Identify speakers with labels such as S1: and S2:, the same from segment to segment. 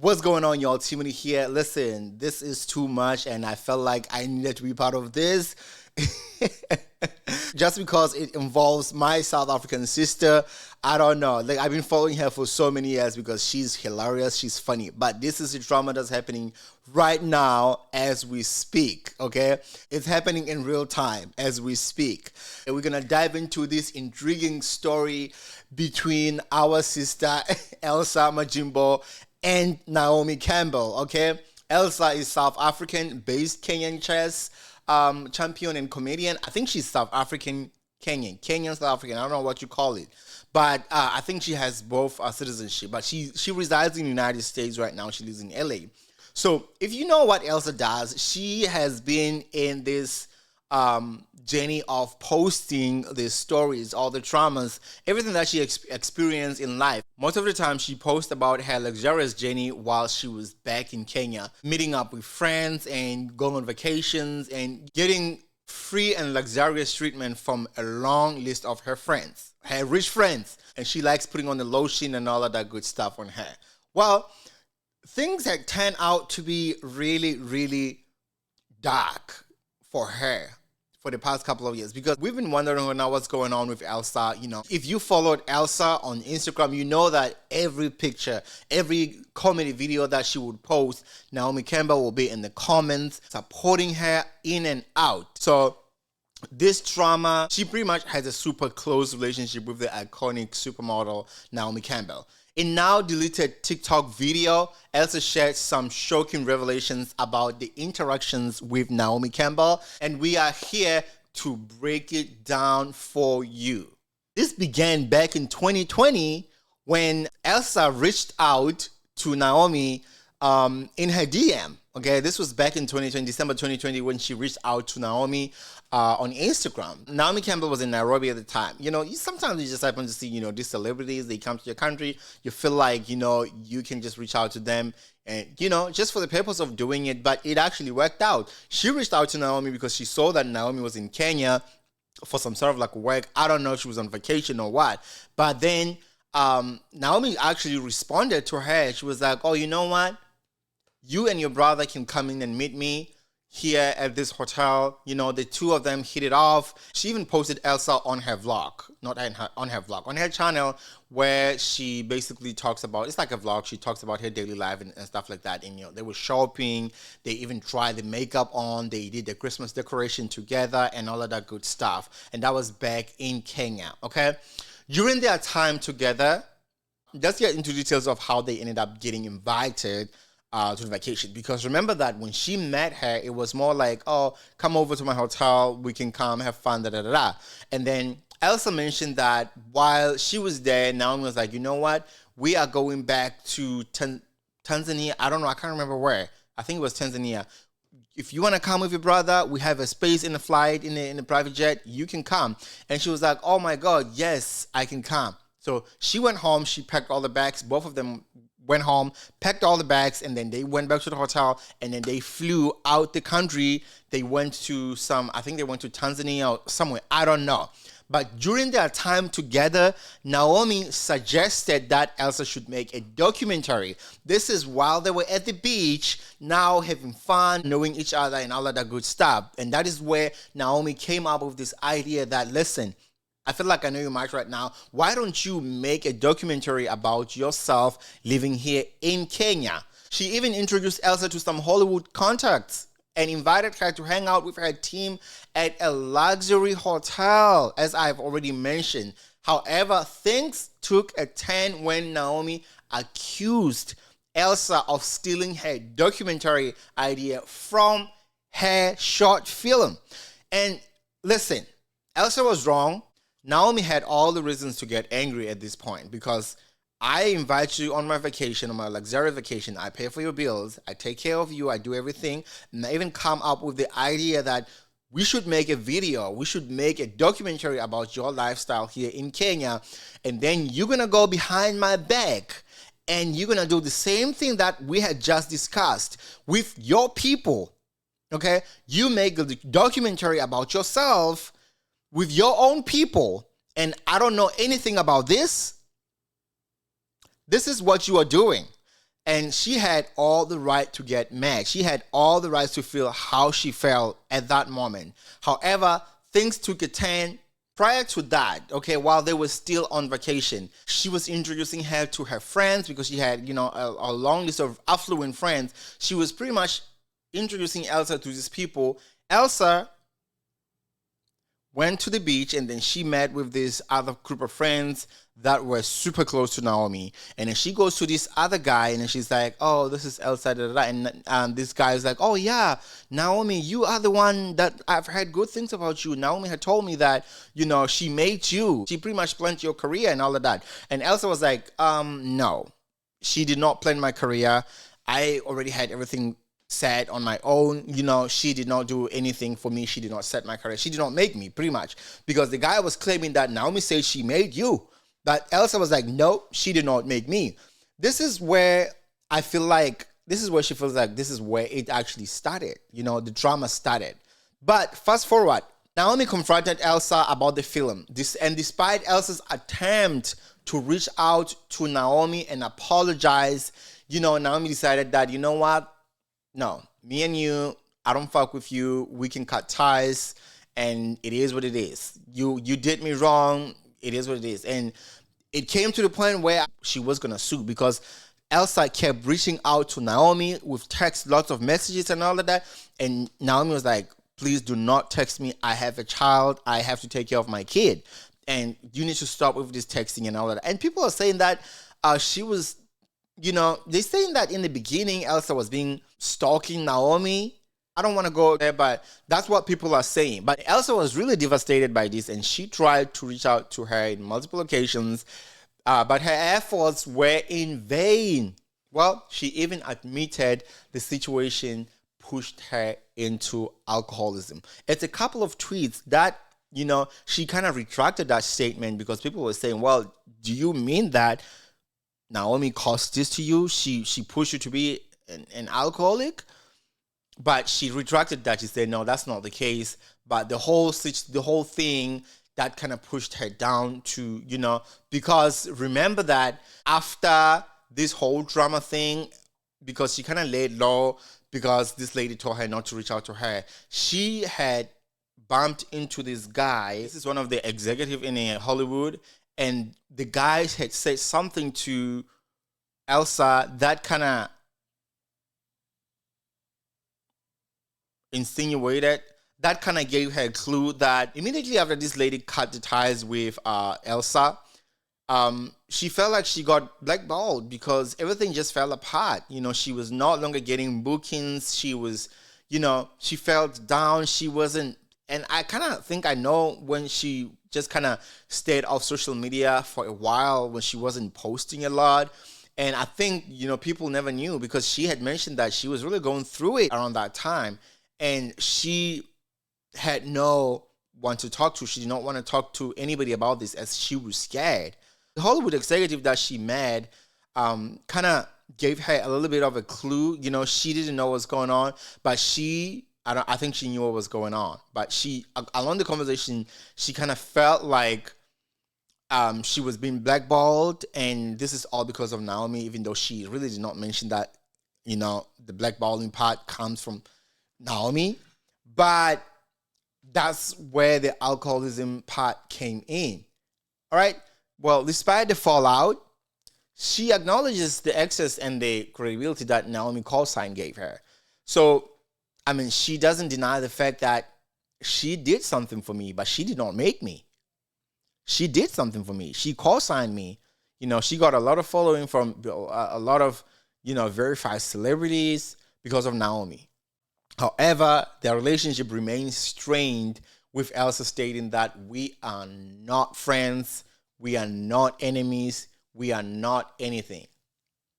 S1: What's going on, y'all? Timothy here. Listen, this is too much, and I felt like I needed to be part of this. Just because it involves my South African sister. I don't know. Like, I've been following her for so many years because she's hilarious, she's funny. But this is the drama that's happening right now as we speak, okay? It's happening in real time as we speak. And we're gonna dive into this intriguing story between our sister Elsa Majimbo and Naomi Campbell, okay? Elsa is South African-based Kenyan chess champion and comedian. I think she's South African Kenyan South African. I don't know what you call it, but I think she has both citizenship. But she resides in the United States right now. She lives in LA. So if you know what Elsa does, she has been in this journey of posting the stories, all the traumas, everything that she experienced in life. Most of the time, she posts about her luxurious journey while she was back in Kenya, meeting up with friends and going on vacations and getting free and luxurious treatment from a long list of her friends, her rich friends. And she likes putting on the lotion and all of that good stuff on her. Well, things had turned out to be really, really dark for her for the past couple of years, because we've been wondering now what's going on with Elsa. You know, if you followed Elsa on Instagram, you know that every picture, every comedy video that she would post, Naomi Campbell will be in the comments supporting her in and out. So this drama, she pretty much has a super close relationship with the iconic supermodel Naomi Campbell. In now deleted TikTok video, Elsa shared some shocking revelations about the interactions with Naomi Campbell, and we are here to break it down for you. This began back in 2020 when Elsa reached out to Naomi in her DM. Okay, this was back in 2020, December 2020, when she reached out to Naomi on Instagram. Naomi Campbell was in Nairobi at the time. You know, sometimes you just happen to see, these celebrities, they come to your country, you feel like, you can just reach out to them and, just for the purpose of doing it, but it actually worked out. She reached out to Naomi because she saw that Naomi was in Kenya for some sort of like work. I don't know if she was on vacation or what, but then Naomi actually responded to her. She was like, oh, you know what? You and your brother can come in and meet me here at this hotel. The two of them hit it off. She even posted Elsa on her vlog, on her channel, where she basically talks about, it's like a vlog, she talks about her daily life and stuff like that. And, they were shopping, they even tried the makeup on, they did the Christmas decoration together and all of that good stuff. And that was back in Kenya, okay? During their time together, let's get into details of how they ended up getting invited to the vacation, because remember that when she met her, it was more like, oh, come over to my hotel, we can come have fun, and then Elsa mentioned that while she was there, Naomi was like, you know what, we are going back to Tanzania. I don't know, I can't remember where. I think it was Tanzania. If you want to come with your brother, we have a space in the flight, in the private jet, you can come. And she was like, oh my God, yes, I can come. So she went home, she packed all the bags, both of them went home, packed all the bags, and then they went back to the hotel, and then they flew out the country. They went to I think they went to Tanzania or somewhere, I don't know. But during their time together, Naomi suggested that Elsa should make a documentary. This is while they were at the beach, now having fun, knowing each other and all of that good stuff. And that is where Naomi came up with this idea that, listen, I feel like I know you much right now. Why don't you make a documentary about yourself living here in Kenya? She even introduced Elsa to some Hollywood contacts and invited her to hang out with her team at a luxury hotel, as I've already mentioned. However, things took a turn when Naomi accused Elsa of stealing her documentary idea from her short film. And listen, Elsa was wrong. Naomi had all the reasons to get angry at this point, because I invite you on my vacation, on my luxurious vacation. I pay for your bills. I take care of you. I do everything. And I even come up with the idea that we should make a video. We should make a documentary about your lifestyle here in Kenya. And then you're going to go behind my back and you're going to do the same thing that we had just discussed with your people. Okay? You make a documentary about yourself with your own people, and I don't know anything about this. This is what you are doing. And she had all the right to get mad. She had all the right to feel how she felt at that moment. However, things took a turn prior to that, okay, while they were still on vacation. She was introducing her to her friends because she had, a long list of affluent friends. She was pretty much introducing Elsa to these people. Elsa went to the beach and then she met with this other group of friends that were super close to Naomi. And then she goes to this other guy and then she's like, oh, this is Elsa, da, da, da. And this guy is like, oh yeah, Naomi, you are the one that I've heard good things about you. Naomi had told me that, she made you. She pretty much planned your career and all of that. And Elsa was like, no, she did not plan my career. I already had everything set on my own. She did not do anything for me. She did not set my career. She did not make me, pretty much. Because the guy was claiming that Naomi said she made you. But Elsa was like, no, she did not make me. This is where I feel like, this is where she feels like this is where it actually started. The drama started. But fast forward, Naomi confronted Elsa about the film. And despite Elsa's attempt to reach out to Naomi and apologize, Naomi decided that, you know what? No, me and you, I don't fuck with you. We can cut ties, and it is what it is. You did me wrong. It is what it is. And it came to the point where she was going to sue because Elsa kept reaching out to Naomi with text, lots of messages and all of that. And Naomi was like, please do not text me. I have a child. I have to take care of my kid. And you need to stop with this texting and all of that. And people are saying that she was, they're saying that in the beginning, Elsa was being stalking Naomi. I don't want to go there, but that's what people are saying. But Elsa was really devastated by this, and she tried to reach out to her in multiple occasions, but her efforts were in vain. Well, she even admitted the situation pushed her into alcoholism. It's a couple of tweets that, she kind of retracted that statement because people were saying, well, do you mean that Naomi caused this to you? She pushed you to be an alcoholic? But she retracted that. She said, no, that's not the case. But the whole thing that kind of pushed her down to, because remember that after this whole drama thing, because she kind of laid low because this lady told her not to reach out to her, she had bumped into this guy. This is one of the executive in Hollywood. And the guy had said something to Elsa that kind of insinuated, that kind of gave her a clue that immediately after this lady cut the ties with Elsa, she felt like she got blackballed because everything just fell apart. She was no longer getting bookings. She was, she felt down. She wasn't, and I kind of think I know when she just kind of stayed off social media for a while, when she wasn't posting a lot. And I think, people never knew because she had mentioned that she was really going through it around that time. And she had no one to talk to. She did not want to talk to anybody about this as she was scared. The Hollywood executive that she met kind of gave her a little bit of a clue. She didn't know what's going on, but I think she knew what was going on. But she, along the conversation, she kind of felt like she was being blackballed, and this is all because of Naomi, even though she really did not mention that, the blackballing part comes from Naomi. But that's where the alcoholism part came in. All right. Well, despite the fallout, she acknowledges the access and the credibility that Naomi Callsign gave her. So, she doesn't deny the fact that she did something for me, but she did not make me. She did something for me. She call-signed me. She got a lot of following from a lot of, verified celebrities because of Naomi. However, their relationship remains strained, with Elsa stating that we are not friends, we are not enemies, we are not anything.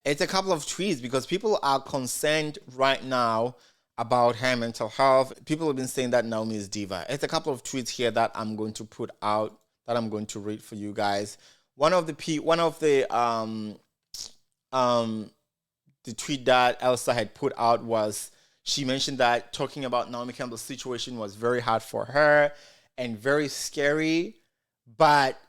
S1: It's a couple of tweets because people are concerned right now about her mental health. People have been saying that Naomi is diva. It's a couple of tweets here that I'm going to put out, that I'm going to read for you guys. One of the tweet that Elsa had put out was, she mentioned that talking about Naomi Campbell's situation was very hard for her and very scary, but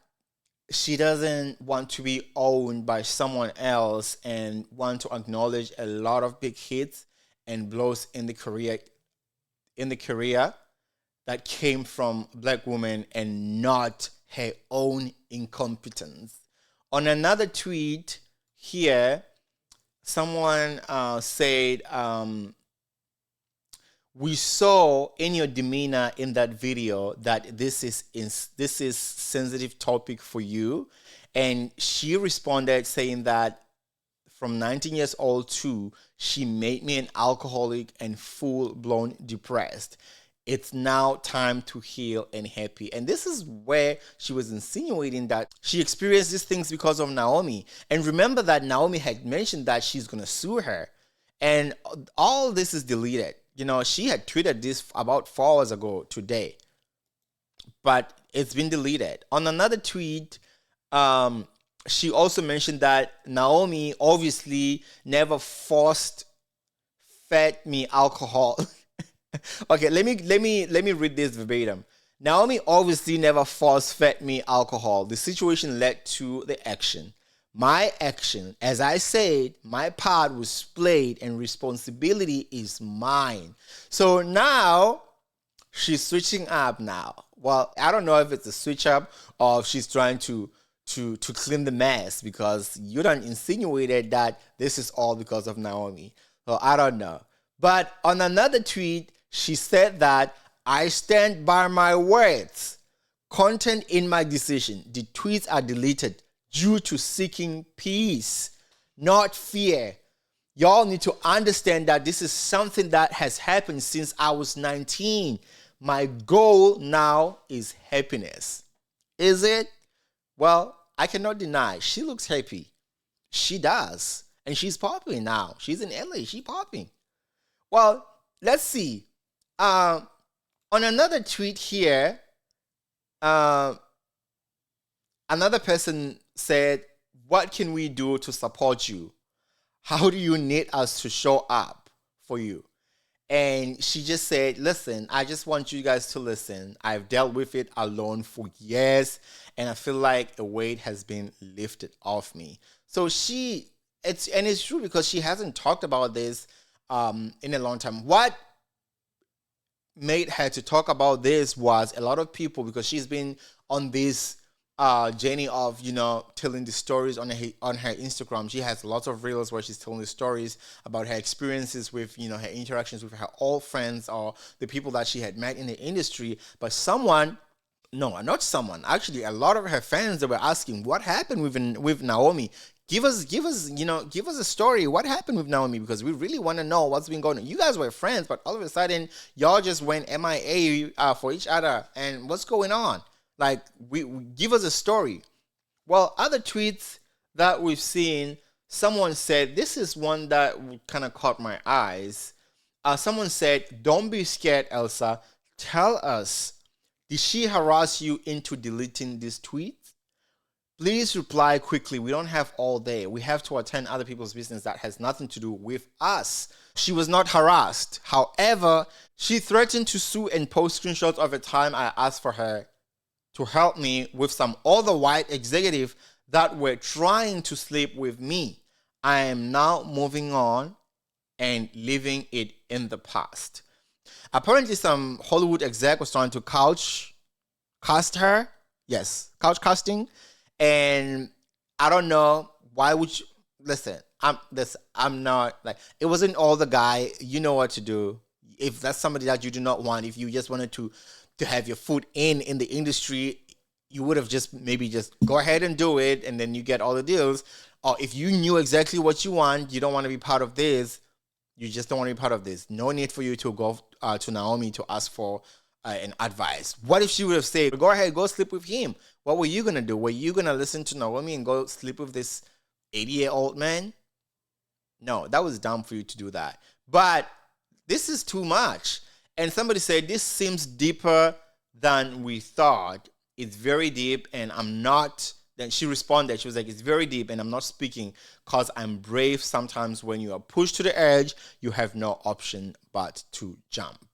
S1: she doesn't want to be owned by someone else and want to acknowledge a lot of big hits and blows in the career that came from Black woman and not her own incompetence. On another tweet here, someone said, "We saw in your demeanor in that video that this is sensitive topic for you," and she responded saying that from 19 years old too, she made me an alcoholic and full blown depressed. It's now time to heal and happy. And this is where she was insinuating that she experienced these things because of Naomi. And remember that Naomi had mentioned that she's going to sue her. And all this is deleted. She had tweeted this about 4 hours ago today, but it's been deleted. On another tweet, she also mentioned that Naomi obviously never forced fed me alcohol. Okay, let me read this verbatim. Naomi obviously never force fed me alcohol. The situation led to the action. My action, as I said, my part was played and responsibility is mine. So now she's switching up now. Well, I don't know if it's a switch up or if she's trying to clean the mess, because you done insinuated that this is all because of Naomi. So I don't know. But on another tweet, she said that I stand by my words. Content in my decision. The tweets are deleted due to seeking peace, not fear. Y'all need to understand that this is something that has happened since I was 19. My goal now is happiness. Is it? Well, I cannot deny she looks happy. She does. And she's popping now. She's in LA. She's popping. Well, let's see. On another tweet here, another person said, "What can we do to support you? How do you need us to show up for you?" And she just said, "Listen, I just want you guys to listen. I've dealt with it alone for years, and I feel like a weight has been lifted off me." So it's true, because she hasn't talked about this in a long time. What made her to talk about this was a lot of people, because she's been on this journey of telling the stories on her Instagram. She has lots of reels where she's telling the stories about her experiences with her interactions with her old friends or the people that she had met in the industry. But actually a lot of her fans, they were asking what happened with Naomi. Give us a story. What happened with Naomi? Because we really want to know what's been going on. You guys were friends, but all of a sudden y'all just went MIA for each other. And what's going on? Like, we give us a story. Well, other tweets that we've seen, someone said, this is one that kind of caught my eyes. Someone said, "Don't be scared, Elsa. Tell us, did she harass you into deleting this tweet? Please reply quickly. We don't have all day. We have to attend other people's business that has nothing to do with us." She was not harassed. However, she threatened to sue and post screenshots of a time I asked for her to help me with some other white executive that were trying to sleep with me. I am now moving on and leaving it in the past. Apparently, some Hollywood exec was trying to couch cast her. Yes, couch casting. And I don't know, why would you listen? I'm not like, it wasn't all the guy. You know what to do. If that's somebody that you do not want, if you just wanted to have your foot in the industry, you would have just go ahead and do it, and then you get all the deals. Or if you knew exactly what you want, you don't want to be part of this, you just don't want to be part of this. No need for you to go to Naomi to ask for an advice. What if she would have said, "Go ahead, go sleep with him"? What were you going to do? Were you going to listen to Naomi and go sleep with this 80-year-old man? No, that was dumb for you to do that. But this is too much. And somebody said, "This seems deeper than we thought. It's very deep, and I'm not." Then she responded, she was like, "It's very deep, and I'm not speaking because I'm brave. Sometimes when you are pushed to the edge, you have no option but to jump."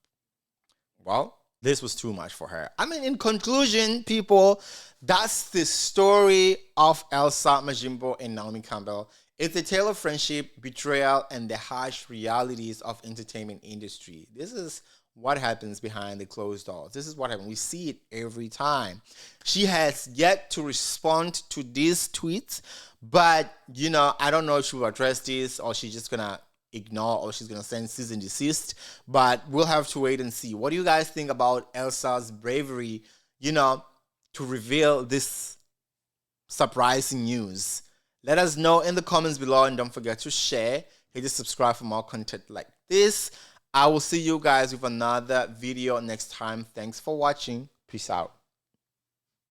S1: Well, This was too much for her. I mean, in conclusion, people, that's the story of Elsa Majimbo and Naomi Campbell. It's a tale of friendship, betrayal, and the harsh realities of entertainment industry. This is what happens behind the closed doors. This is what happens. We see it every time. She has yet to respond to these tweets, but you know, I don't know if she will address this or she's just gonna ignore or she's gonna send cease and desist. But we'll have to wait and see. What do you guys think about Elsa's bravery, you know, to reveal this surprising news? Let us know in the comments below, and don't forget to share. Hit the subscribe for more content like this. I will see you guys with another video next time. Thanks for watching. Peace out.